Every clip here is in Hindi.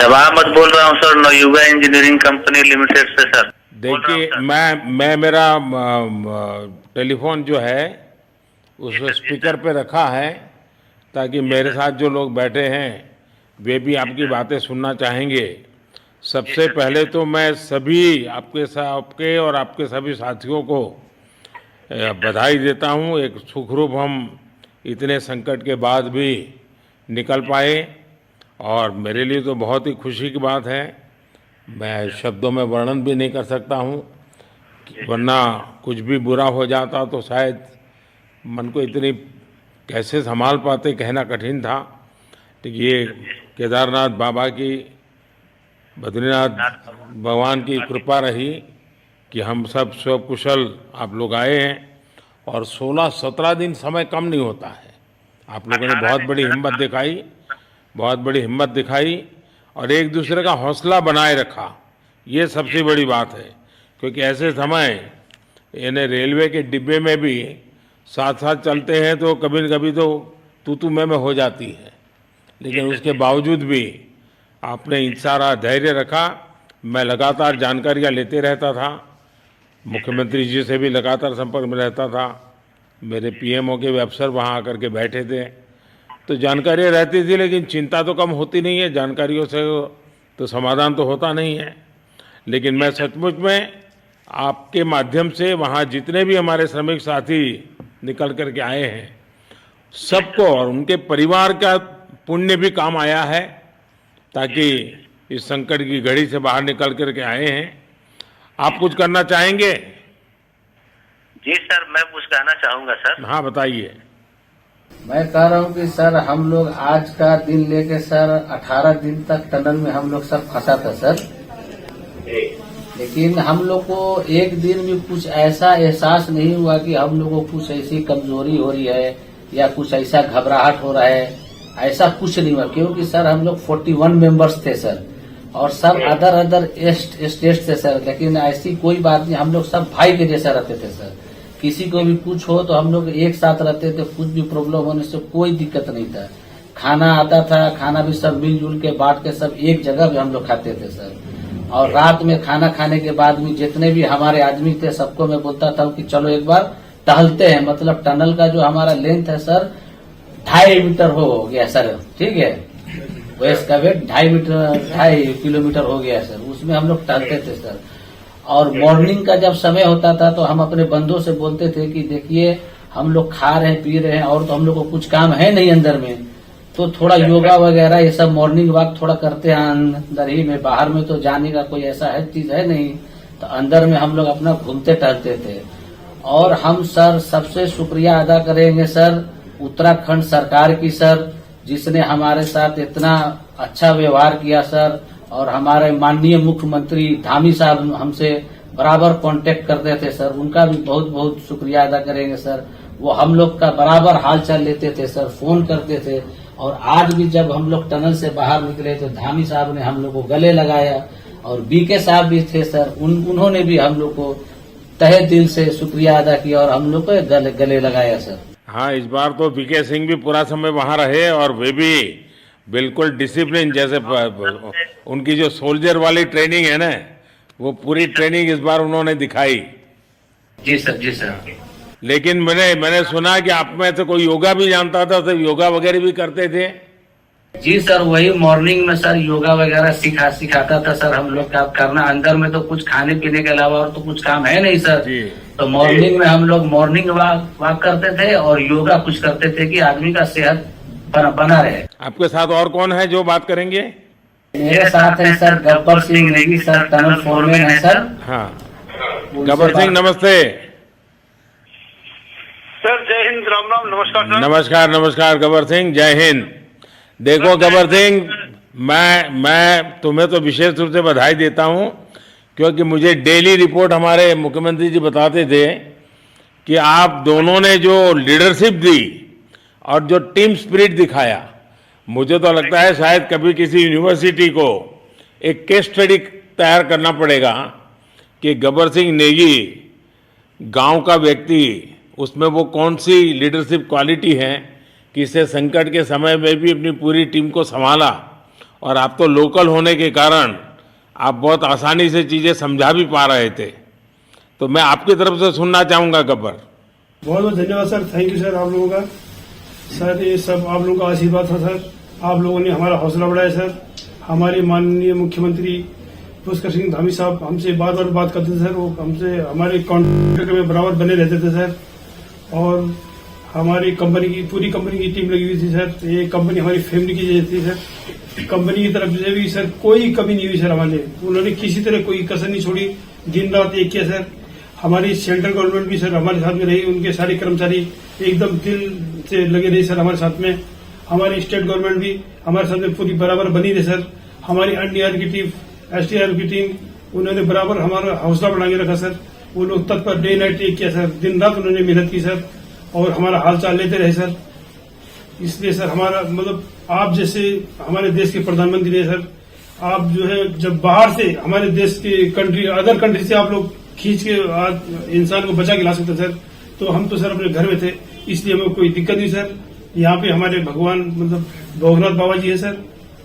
शबामत बोल रहा हूँ sir, Navayuga engineering company limited से सर। देखिए मैं मेरा टेलीफोन जो है उस स्पीकर पे रखा है ताकि मेरे साथ जो लोग बैठे हैं वे भी आपकी बातें सुनना चाहेंगे। सबसे पहले तो मैं सभी आपके और आपके सभी साथियों को बधाई देता हूँ। एक सुखरूप हम इतने संकट के बाद भी निकल पाए और मेरे लिए तो बहुत ही खुशी की बात है। मैं शब्दों में वर्णन भी नहीं कर सकता हूँ, वरना कुछ भी बुरा हो जाता तो शायद मन को इतनी कैसे संभाल पाते कहना कठिन था। तो ये केदारनाथ बाबा की, बद्रीनाथ भगवान की कृपा रही कि हम सब कुशल आप लोग आए हैं। और 16-17 दिन समय कम नहीं होता है। आप लोगों ने बहुत बड़ी हिम्मत दिखाई, बहुत बड़ी हिम्मत दिखाई और एक दूसरे का हौसला बनाए रखा। ये सबसे बड़ी बात है, क्योंकि ऐसे समय यानी रेलवे के डिब्बे में भी साथ साथ चलते हैं तो कभी न कभी तो तू मैं हो जाती है, लेकिन उसके बावजूद भी आपने सारा धैर्य रखा। मैं लगातार जानकारियाँ लेते रहता था, मुख्यमंत्री जी से भी लगातार संपर्क में रहता था, मेरे पीएमओ के भी अफसर वहाँ आकर के बैठे थे, तो जानकारियाँ रहती थी, लेकिन चिंता तो कम होती नहीं है। जानकारियों से तो समाधान तो होता नहीं है। लेकिन मैं सचमुच में आपके माध्यम से वहाँ जितने भी हमारे श्रमिक साथी निकल कर के आए हैं सबको और उनके परिवार का पुण्य भी काम आया है, ताकि इस संकट की घड़ी से बाहर निकल कर के आए हैं। आप कुछ करना चाहेंगे? जी सर, मैं कुछ कहना चाहूंगा सर। हाँ बताइए। मैं कह रहा हूँ कि सर हम लोग आज का दिन लेके सर 18 दिन तक टनल में हम लोग सब फंसा था सर, लेकिन हम लोग को एक दिन भी कुछ ऐसा एहसास नहीं हुआ कि हम लोग को कुछ ऐसी कमजोरी हो रही है या कुछ ऐसा घबराहट हो रहा है। ऐसा कुछ नहीं हुआ, क्योंकि सर हम लोग 41 मेंबर्स थे सर, और सब अदर स्टेट थे सर, लेकिन ऐसी कोई बात नहीं। हम लोग सब भाई के जैसा रहते थे सर। किसी को भी कुछ हो तो हम लोग एक साथ रहते थे, कुछ भी प्रॉब्लम होने से कोई दिक्कत नहीं था। खाना आता था, खाना भी सब मिलजुल के बांट के सब एक जगह भी हम लोग खाते थे सर। और रात में खाना खाने के बाद भी जितने भी हमारे आदमी थे सबको मैं बोलता था कि चलो एक बार टहलते हैं। मतलब टनल का जो हमारा लेंथ है सर 2.5 मीटर हो गया सर, ठीक है, वेस्ट का वेट 2.5 किलोमीटर हो गया सर। उसमें हम लोग टहलते थे सर। और मॉर्निंग का जब समय होता था तो हम अपने बंधुओं से बोलते थे कि देखिए हम लोग खा रहे हैं पी रहे हैं और तो हम लोग को कुछ काम है नहीं अंदर में, तो थोड़ा योगा वगैरह ये सब मॉर्निंग वॉक थोड़ा करते हैं अंदर ही में। बाहर में तो जाने का कोई ऐसा है चीज है नहीं, तो अंदर में हम लोग अपना घूमते टहलते थे। और हम सर सबसे शुक्रिया अदा करेंगे सर उत्तराखंड सरकार की सर, जिसने हमारे साथ इतना अच्छा व्यवहार किया सर। और हमारे माननीय मुख्यमंत्री धामी साहब हमसे बराबर कांटेक्ट करते थे सर, उनका भी बहुत बहुत शुक्रिया अदा करेंगे सर। वो हम लोग का बराबर हाल चाल लेते थे सर, फोन करते थे। और आज भी जब हम लोग टनल से बाहर निकले तो धामी साहब ने हम लोग को गले लगाया, और बीके साहब भी थे सर, उन्होंने भी हम लोग को तहे दिल से शुक्रिया अदा किया और हम लोग को गले लगाया सर। हाँ, इस बार तो बीके सिंह भी पूरा समय वहाँ रहे और वे भी बिल्कुल डिसिप्लिन, जैसे उनकी जो सोल्जर वाली ट्रेनिंग है ना, वो पूरी ट्रेनिंग इस बार उन्होंने दिखाई। जी सर, जी सर। लेकिन मैंने सुना कि आप में से कोई योगा भी जानता था, तो योगा वगैरह भी करते थे? जी सर, वही मॉर्निंग में सर योगा वगैरह सिखाता था सर। हम लोग का करना अंदर में तो कुछ खाने पीने के अलावा और तो कुछ काम है नहीं सर जी। तो मॉर्निंग में हम लोग मॉर्निंग वॉक करते थे और योगा कुछ करते थे कि आदमी का सेहत बना रहे। आपके साथ और कौन है जो बात करेंगे? मेरे साथ है sir Gabbar Singh Negi sir, tunnel foreman है सर। हाँ, गब्बर सिंह नमस्ते। सर जय हिंद, राम राम, नमस्कार सर। नमस्कार नमस्कार गब्बर सिंह, जय हिंद। देखो गब्बर सिंह, मैं तुम्हें तो विशेष रूप से बधाई देता हूं, क्योंकि मुझे डेली रिपोर्ट हमारे मुख्यमंत्री जी बताते थे कि आप दोनों ने जो लीडरशिप दी और जो टीम स्पिरिट दिखाया, मुझे तो लगता है शायद कभी किसी यूनिवर्सिटी को एक केस स्टडी तैयार करना पड़ेगा कि गब्बर सिंह नेगी गांव का व्यक्ति, उसमें वो कौन सी लीडरशिप क्वालिटी है कि इससे संकट के समय में भी अपनी पूरी टीम को संभाला और आप तो लोकल होने के कारण आप बहुत आसानी से चीज़ें समझा भी पा रहे थे। तो मैं आपकी तरफ से सुनना चाहूँगा गब्बर। बहुत बहुत धन्यवाद सर, थैंक यू सर आप लोगों का। सर ये सब आप लोगों का आशीर्वाद था सर, आप लोगों ने हमारा हौसला बढ़ाया सर। हमारे माननीय मुख्यमंत्री पुष्कर सिंह धामी साहब हमसे बात करते थे सर, वो हमसे हमारे कॉन्ट्रैक्ट में बराबर बने रहते थे सर। और हमारी कंपनी की पूरी कंपनी की टीम लगी हुई थी सर। ये कंपनी हमारी फैमिली की जैसी थी सर। कंपनी की तरफ से भी सर कोई कमी नहीं हुई सर हमारे, उन्होंने किसी तरह कोई कसर नहीं छोड़ी, दिन रात एक किया सर। हमारी सेंट्रल गवर्नमेंट भी सर हमारे साथ में रही, उनके सारे कर्मचारी एकदम दिल से लगे रहे सर हमारे साथ में। हमारी स्टेट गवर्नमेंट भी हमारे साथ में पूरी बराबर बनी रही सर। हमारी एनडीआर की टीम, एसडीआर की टीम, उन्होंने बराबर हमारा हौसला बढ़ा के रखा सर। वो लोग तत्पर डे नाइट एक किया सर, दिन रात उन्होंने मेहनत की सर और हमारा हालचाल लेते रहे सर। इसलिए सर हमारा मतलब आप जैसे हमारे देश के प्रधानमंत्री है सर, आप जो है जब बाहर से हमारे देश के कंट्री अदर कंट्री से आप लोग खींच के इंसान को बचा के ला सकते सर, तो हम तो सर अपने घर में थे, इसलिए हमें कोई दिक्कत नहीं सर। यहाँ पे हमारे भगवान मतलब भोगनाथ बाबा जी है सर,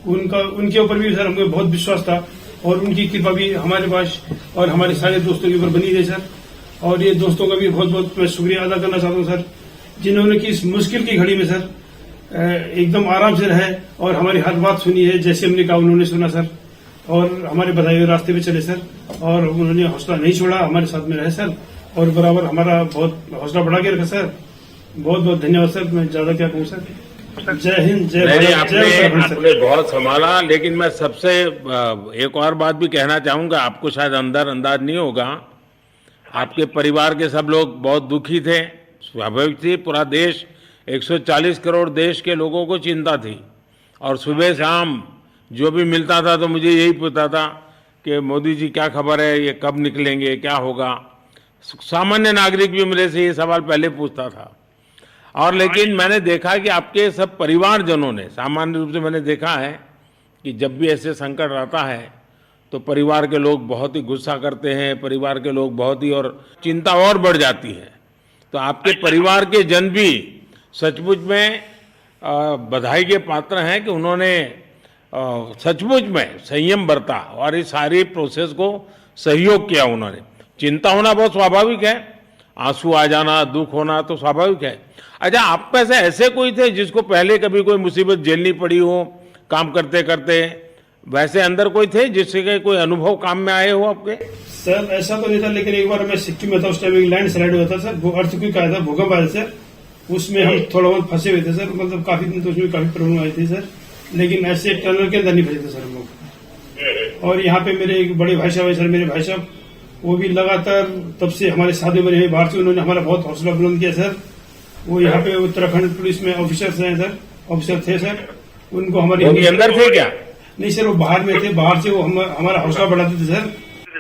उनके ऊपर भी सर हमें बहुत विश्वास था और उनकी कृपा भी हमारे पास और हमारे सारे दोस्तों के ऊपर बनी रही सर। और ये दोस्तों का भी बहुत बहुत मैं शुक्रिया अदा करना चाहता हूँ सर, जिन्होंने कि इस मुश्किल की घड़ी में सर एकदम आराम से रहे और हमारी हर बात सुनी है, जैसे हमने कहा उन्होंने सुना सर और हमारे बताए हुए रास्ते पे चले सर। और उन्होंने हौसला नहीं छोड़ा, हमारे साथ में रहे सर और बराबर हमारा बहुत हौसला बढ़ा के रखा सर। बहुत बहुत धन्यवाद सर, मैं ज्यादा क्या कहूँ सर। जय हिंद, जय भारत, जय उत्तराखंड सर। आपने बहुत संभाला, लेकिन मैं सबसे एक और बात भी कहना चाहूंगा, आपको शायद अंदाज नहीं होगा, आपके परिवार के सब लोग बहुत दुखी थे, स्वाभाविक थी। पूरा देश 140 करोड़ देश के लोगों को चिंता थी और सुबह शाम जो भी मिलता था तो मुझे यही पूछता था कि मोदी जी क्या खबर है, ये कब निकलेंगे, क्या होगा। सामान्य नागरिक भी मेरे से ये सवाल पहले पूछता था। और लेकिन मैंने देखा कि आपके सब परिवारजनों ने, सामान्य रूप से मैंने देखा है कि जब भी ऐसे संकट आता है तो परिवार के लोग बहुत ही गुस्सा करते हैं, परिवार के लोग बहुत ही और चिंता और बढ़ जाती है। तो आपके परिवार के जन भी सचमुच में बधाई के पात्र हैं कि उन्होंने सचमुच में संयम बरता और इस सारी प्रोसेस को सहयोग किया उन्होंने। चिंता होना बहुत स्वाभाविक है, आंसू आ जाना, दुख होना तो स्वाभाविक है। अच्छा, आप में से ऐसे कोई थे जिसको पहले कभी कोई मुसीबत झेलनी पड़ी हो काम करते करते? वैसे अंदर कोई थे जिससे कोई अनुभव काम में आए हो आपके? सर ऐसा तो नहीं था, लेकिन एक बार मैं सिक्किम में था, उस टाइम एक लैंड स्लाइड हुआ था सर, अर्थक्वेक आया था, भूकंप आया सर, उसमें हम थोड़ा बहुत फंसे हुए थे सर, मतलब काफी दिन तो उसमें काफी प्रॉब्लम आई थी सर, लेकिन ऐसे टनल के अंदर नहीं फंसे थे सर हम लोग। और यहाँ पे मेरे एक बड़े भाई साहब है सर, मेरे भाई साहब वो भी लगातार तब से हमारे साथ में रहे बाहर से, उन्होंने हमारा बहुत हौसला बुलंद किया सर। वो यहाँ पे उत्तराखंड पुलिस में ऑफिसर्स हैं सर, ऑफिसर थे सर, उनको हमारे अंदर थे क्या? नहीं सर, वो बाहर में थे, बाहर से वो हमारा हौसला बढ़ाते थे सर।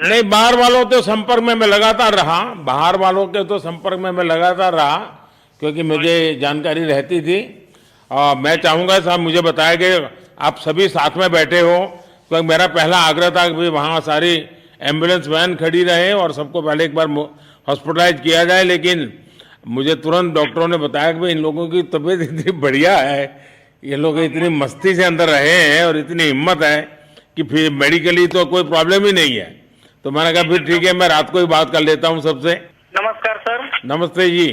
नहीं, बाहर वालों तो संपर्क में मैं लगातार रहा, बाहर वालों के तो संपर्क में मैं लगातार रहा क्योंकि मुझे जानकारी रहती थी। और मैं चाहूंगा साहब, मुझे बताया कि आप सभी साथ में बैठे हो, क्योंकि मेरा पहला आग्रह था कि वहाँ सारी एम्बुलेंस वैन खड़ी रहे और सबको पहले एक बार हॉस्पिटलाइज किया जाए। लेकिन मुझे तुरंत डॉक्टरों ने बताया कि भाई इन लोगों की तबीयत इतनी बढ़िया है, ये लोग इतनी मस्ती से अंदर रहे हैं और इतनी हिम्मत है कि फिर मेडिकली तो कोई प्रॉब्लम ही नहीं है। तो मैंने कहा फिर ठीक है, मैं रात को ही बात कर लेता हूँ सबसे। नमस्कार सर। नमस्ते जी।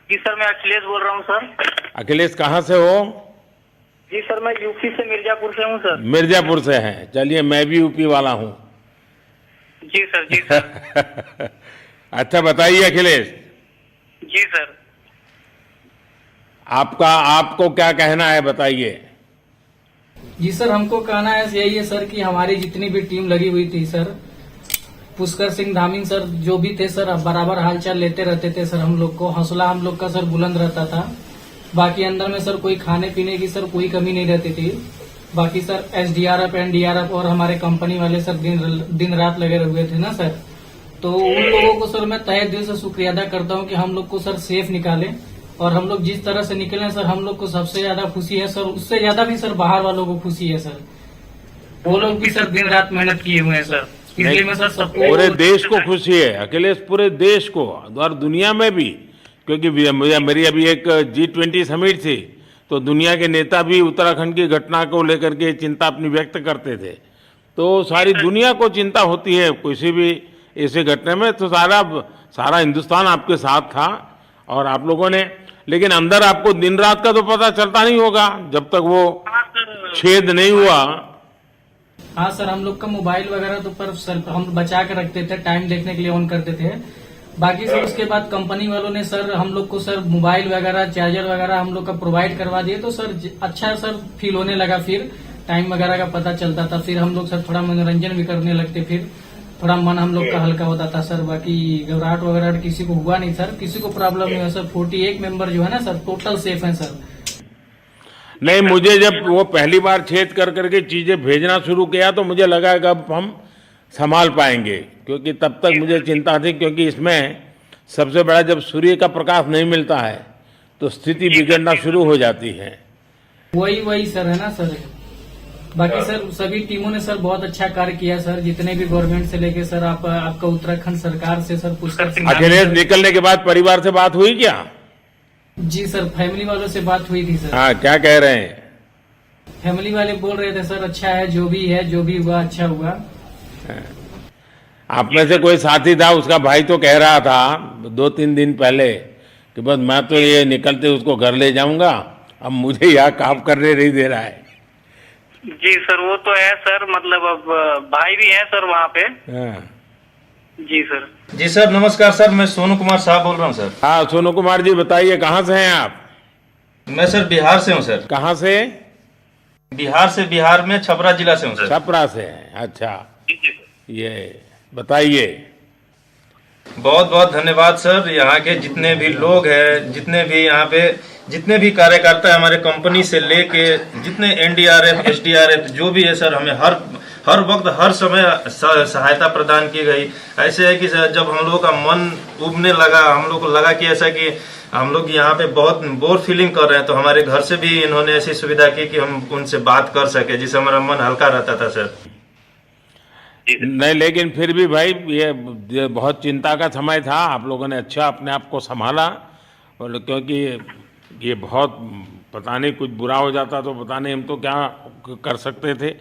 जी सर, मैं अखिलेश बोल रहा हूँ सर। अखिलेश कहाँ से हो? जी सर, मैं यूपी से मिर्जापुर से हूँ सर। मिर्जापुर से हैं, चलिए मैं भी यूपी वाला हूँ। जी सर, जी सर। अच्छा बताइए अखिलेश। जी सर। आपको क्या कहना है, बताइए। जी सर, हमको कहना है यही है सर कि हमारी जितनी भी टीम लगी हुई थी सर, पुष्कर सिंह धामी सर जो भी थे सर, बराबर हालचाल लेते रहते थे सर। हम लोग को हौसला हम लोग का सर बुलंद रहता था। बाकी अंदर में सर कोई खाने पीने की सर कोई कमी नहीं रहती थी। बाकी सर एसडीआरएफ, एनडीआरएफ और हमारे कंपनी वाले सर दिन रात लगे हुए थे ना सर। तो उन लोगों को सर मैं तहे दिल से शुक्रिया अदा करता हूँ कि हम लोग को सर सेफ निकाले। और हम लोग जिस तरह से निकले सर, हम लोग को सबसे ज्यादा खुशी है सर, उससे ज्यादा भी सर बाहर वालों को खुशी है सर। वो लोग भी सर दिन रात मेहनत किए हुए हैं सर, इसलिए मैं सर सबको, पूरे देश को खुशी है अखिलेश, पूरे देश को और दुनिया में भी। क्योंकि मेरी अभी एक G20 समिट थी, तो दुनिया के नेता भी उत्तराखंड की घटना को लेकर के चिंता अपनी व्यक्त करते थे। तो सारी दुनिया को चिंता होती है किसी भी ऐसे घटना में, तो सारा हिंदुस्तान आपके साथ था और आप लोगों ने, लेकिन अंदर आपको दिन रात का तो पता चलता नहीं होगा जब तक वो छेद नहीं हुआ। हाँ सर, हम लोग का मोबाइल वगैरह तो पर सर हम बचा के रखते थे, टाइम देखने के लिए ऑन करते थे। बाकी सर उसके बाद कंपनी वालों ने सर हम लोग को सर मोबाइल वगैरह चार्जर वगैरह हम लोग का प्रोवाइड करवा दिए, तो सर अच्छा सर फील होने लगा, फिर टाइम वगैरह का पता चलता था, फिर हम लोग सर थोड़ा मनोरंजन भी करने लगते, फिर थोड़ा मन हम लोग का हल्का होता था सर। बाकी घबराहट वगैरह किसी को हुआ नहीं सर, किसी को प्रॉब्लम नहीं हुआ सर। 48 मेंबर जो है ना सर टोटल सेफ हैं सर। नहीं, मुझे जब वो पहली बार छेद कर करके चीजें भेजना शुरू किया तो मुझे लगा कि अब हम संभाल पाएंगे, क्योंकि तब तक मुझे चिंता थी, क्योंकि इसमें सबसे बड़ा जब सूर्य का प्रकाश नहीं मिलता है तो स्थिति बिगड़ना शुरू हो जाती है। वही सर है ना सर। बाकी सर सभी टीमों ने सर बहुत अच्छा कार्य किया सर, जितने भी गवर्नमेंट से लेके सर आपका उत्तराखंड सरकार से सर पुष्कर अखिलेश निकलने के बाद परिवार से बात हुई क्या? जी सर, फैमिली वालों से बात हुई थी सर। हाँ, क्या कह रहे हैं? फैमिली वाले बोल रहे थे सर अच्छा है, जो भी हुआ अच्छा हुआ। आप में से कोई साथी था, उसका भाई तो कह रहा था 2-3 दिन पहले कि बस मैं तो ये निकलते उसको घर ले जाऊंगा, अब मुझे यहाँ काम करने नहीं दे रहा है। जी सर, वो तो है सर, मतलब अब भाई भी है सर वहाँ पे। हाँ। जी सर। जी सर, नमस्कार सर, मैं सोनू कुमार साहब बोल रहा हूँ सर। हाँ सोनू कुमार जी, बताइए कहाँ से हैं आप? मैं सर बिहार से हूँ सर। कहाँ से? बिहार में छपरा जिला से हूँ सर। छपरा से हैं, अच्छा। ये बताइए। बहुत बहुत धन्यवाद सर, यहाँ के जितने भी लोग हैं, जितने भी यहाँ पे जितने भी कार्यकर्ता है हमारे कंपनी से लेके, जितने एनडीआरएफ एसडीआरएफ जो भी है सर, हमें हर वक्त हर समय सहायता प्रदान की गई। ऐसे है कि सर जब हम लोगों का मन उबने लगा, हम लोग को लगा कि ऐसा कि हम लोग यहाँ पे बहुत बोर फीलिंग कर रहे हैं, तो हमारे घर से भी इन्होंने ऐसी सुविधा की कि हम उनसे बात कर सके, जिससे हमारा मन हल्का रहता था सर। नहीं, लेकिन फिर भी भाई ये बहुत चिंता का समय था, आप लोगों ने अच्छा अपने आप को संभाला, और क्योंकि ये बहुत पता नहीं कुछ बुरा हो जाता तो पता नहीं हम तो क्या कर सकते थे।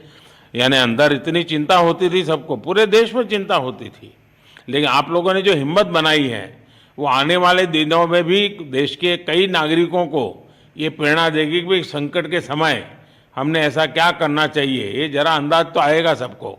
यानी अंदर इतनी चिंता होती थी, सबको पूरे देश में चिंता होती थी, लेकिन आप लोगों ने जो हिम्मत बनाई है वो आने वाले दिनों में भी देश के कई नागरिकों को ये प्रेरणा देगी कि भाई संकट के समय हमने ऐसा क्या करना चाहिए, ये जरा अंदाज तो आएगा सबको।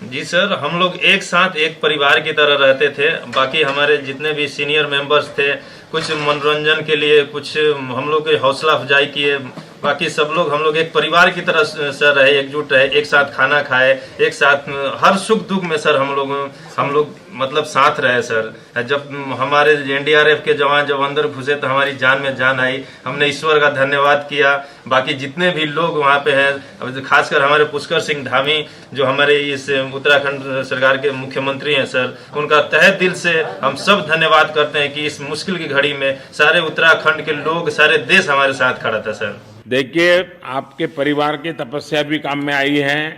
जी सर, हम लोग एक साथ एक परिवार की तरह रहते थे। बाकी हमारे जितने भी सीनियर मेंबर्स थे, कुछ मनोरंजन के लिए, कुछ हम लोग की हौसला अफजाई किए। बाकी सब लोग हम लोग एक परिवार की तरह सर रहे, एकजुट रहे, एक साथ खाना खाए, एक साथ हर सुख दुख में सर हम लोग मतलब साथ रहे सर। जब हमारे एनडीआरएफ के जवान जब अंदर घुसे तो हमारी जान में जान आई, हमने ईश्वर का धन्यवाद किया। बाकी जितने भी लोग वहाँ पे हैं, खासकर हमारे पुष्कर सिंह धामी जो हमारे इस उत्तराखंड सरकार के मुख्यमंत्री हैं सर, उनका तहे दिल से हम सब धन्यवाद करते हैं कि इस मुश्किल की घड़ी में सारे उत्तराखंड के लोग, सारे देश हमारे साथ खड़ा था सर। देखिए, आपके परिवार की तपस्या भी काम में आई है,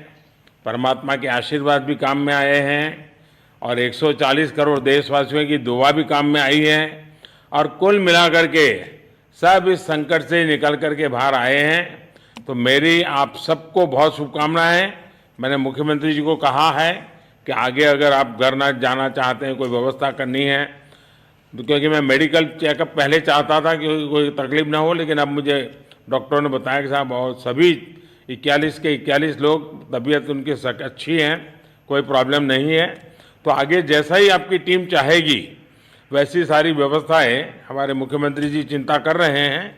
परमात्मा के आशीर्वाद भी काम में आए हैं, और 140 करोड़ देशवासियों की दुआ भी काम में आई है, और कुल मिलाकर के सब इस संकट से निकल करके बाहर आए हैं। तो मेरी आप सबको बहुत शुभकामनाएं। मैंने मुख्यमंत्री जी को कहा है कि आगे अगर आप घर न जाना चाहते हैं, कोई व्यवस्था करनी है, तो क्योंकि मैं मेडिकल चेकअप पहले चाहता था कि कोई तकलीफ ना हो, लेकिन अब मुझे डॉक्टरों ने बताया कि साहब और सभी 41 के 41 लोग तबीयत उनकी अच्छी है, कोई प्रॉब्लम नहीं है। तो आगे जैसा ही आपकी टीम चाहेगी वैसी सारी व्यवस्थाएं हमारे मुख्यमंत्री जी चिंता कर रहे हैं।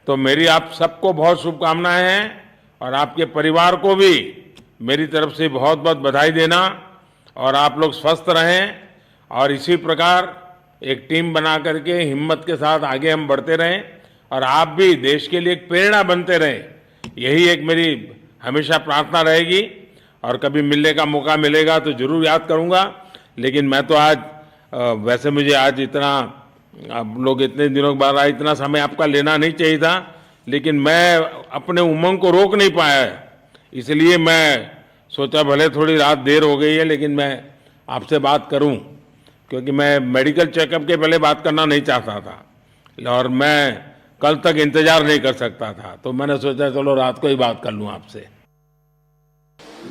तो मेरी आप सबको बहुत शुभकामनाएं हैं, और आपके परिवार को भी मेरी तरफ से बहुत बहुत बधाई देना, और आप लोग स्वस्थ रहें, और इसी प्रकार एक टीम बना करके हिम्मत के साथ आगे हम बढ़ते रहें, और आप भी देश के लिए एक प्रेरणा बनते रहें। यही एक मेरी हमेशा प्रार्थना रहेगी, और कभी मिलने का मौका मिलेगा तो जरूर याद करूंगा। लेकिन मैं तो आज वैसे मुझे आज इतना, आप लोग इतने दिनों के बाद इतना समय आपका लेना नहीं चाहिए था, लेकिन मैं अपने उमंग को रोक नहीं पाया, इसलिए मैं सोचा भले थोड़ी रात देर हो गई है लेकिन मैं आपसे बात करूं, क्योंकि मैं मेडिकल चेकअप के पहले बात करना नहीं चाहता था। और मैं कल तक इंतजार नहीं कर सकता था, तो मैंने सोचा चलो रात को ही बात कर लूं आपसे।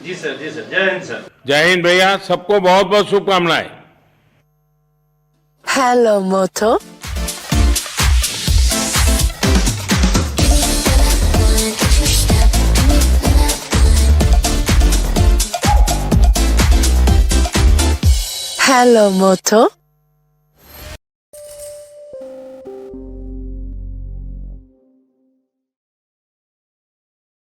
जी सर, जय हिंद सर। जय हिंद भैया, सबको बहुत बहुत शुभकामनाएं। Hello, Moto. Hello, Moto.